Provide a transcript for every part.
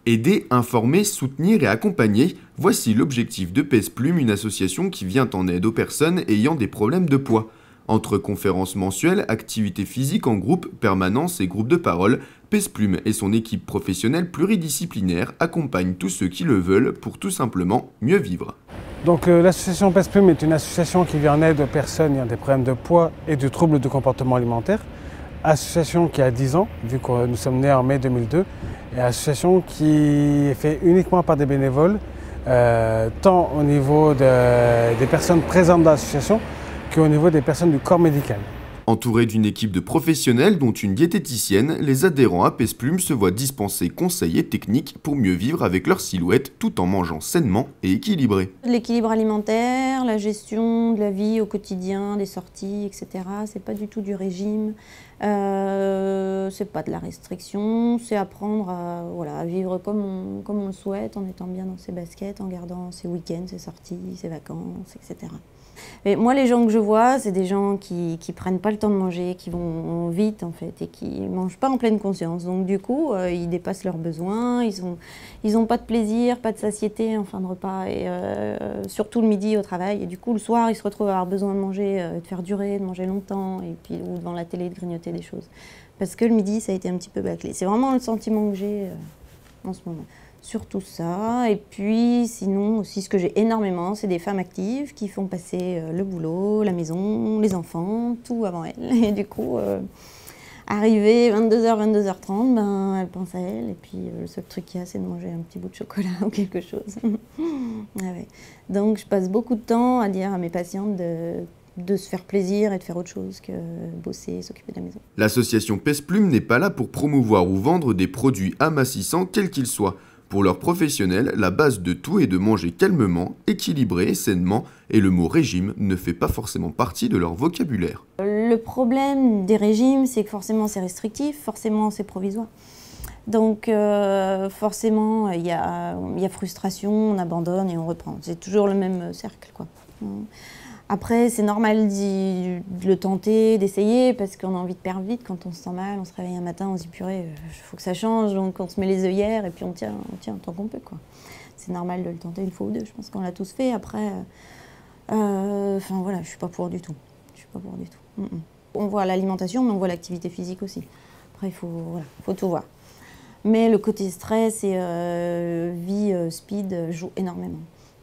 Aider, informer, soutenir et accompagner, voici l'objectif de Pèse Plume, une association qui vient en aide aux personnes ayant des problèmes de poids. Entre conférences mensuelles, activités physiques en groupe, permanences et groupes de parole, Pèse Plume et son équipe professionnelle pluridisciplinaire accompagnent tous ceux qui le veulent pour tout simplement mieux vivre. Donc l'association Pèse Plume est une association qui vient en aide aux personnes ayant des problèmes de poids et de troubles de comportement alimentaire. Association qui a 10 ans, vu que nous sommes nés en mai 2002, et association qui est faite uniquement par des bénévoles, tant au niveau des personnes présentes dans l'association qu'au niveau des personnes du corps médical. Entourés d'une équipe de professionnels dont une diététicienne, les adhérents à Pèse Plume se voient dispenser conseils et techniques pour mieux vivre avec leur silhouette tout en mangeant sainement et équilibré. L'équilibre alimentaire, la gestion de la vie au quotidien, des sorties, etc. C'est pas du tout du régime, c'est pas de la restriction, c'est apprendre à vivre comme on le souhaite, en étant bien dans ses baskets, en gardant ses week-ends, ses sorties, ses vacances, etc. Mais moi, les gens que je vois, c'est des gens qui prennent pas le temps de manger, qui vont vite en fait et qui mangent pas en pleine conscience. Donc du coup, ils dépassent leurs besoins, ils ont pas de plaisir, pas de satiété en fin de repas et surtout le midi au travail. Et du coup, le soir, ils se retrouvent à avoir besoin de manger, de faire durer, de manger longtemps et puis ou devant la télé de grignoter des choses. Parce que le midi, ça a été un petit peu bâclé. C'est vraiment le sentiment que j'ai en ce moment. Surtout ça, et puis sinon aussi ce que j'ai énormément, c'est des femmes actives qui font passer le boulot, la maison, les enfants, tout avant elles. Et du coup, arrivé 22h, 22h30, ben, elles pensent à elles, et puis le seul truc qu'il y a, c'est de manger un petit bout de chocolat ou quelque chose. Ah ouais. Donc je passe beaucoup de temps à dire à mes patientes de se faire plaisir et de faire autre chose que bosser, s'occuper de la maison. L'association Pèse Plume n'est pas là pour promouvoir ou vendre des produits amincissants quels qu'ils soient. Pour leurs professionnels, la base de tout est de manger calmement, équilibré et sainement, et le mot régime ne fait pas forcément partie de leur vocabulaire. Le problème des régimes, c'est que forcément c'est restrictif, forcément c'est provisoire. Donc forcément il y a frustration, on abandonne et on reprend. C'est toujours le même cercle, quoi. Après, c'est normal de le tenter, d'essayer, parce qu'on a envie de perdre vite. Quand on se sent mal, on se réveille un matin, on se dit purée, il faut que ça change, donc on se met les œillères et puis on tient tant qu'on peut, quoi. C'est normal de le tenter une fois ou deux, je pense qu'on l'a tous fait. Après, enfin voilà, je suis pas pour du tout. Je suis pas pour du tout. On voit l'alimentation, mais on voit l'activité physique aussi. Après, il faut tout voir. Mais le côté stress et vie speed joue énormément.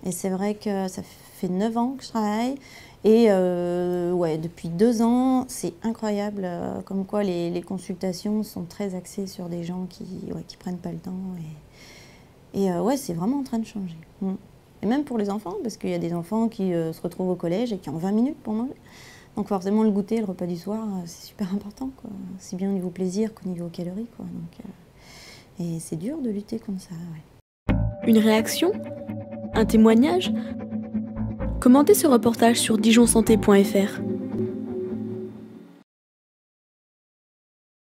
Et c'est vrai que ça fait 9 ans que je travaille et ouais, depuis 2 ans, c'est incroyable comme quoi les consultations sont très axées sur des gens qui prennent pas le temps. Et ouais, c'est vraiment en train de changer. Et même pour les enfants, parce qu'il y a des enfants qui se retrouvent au collège et qui ont 20 minutes pour manger. Donc forcément, le goûter, le repas du soir, c'est super important, quoi. Si bien au niveau plaisir qu'au niveau calories, quoi. Donc, et c'est dur de lutter comme ça, ouais. Une réaction ? Un témoignage ? Commentez ce reportage sur dijonsanté.fr.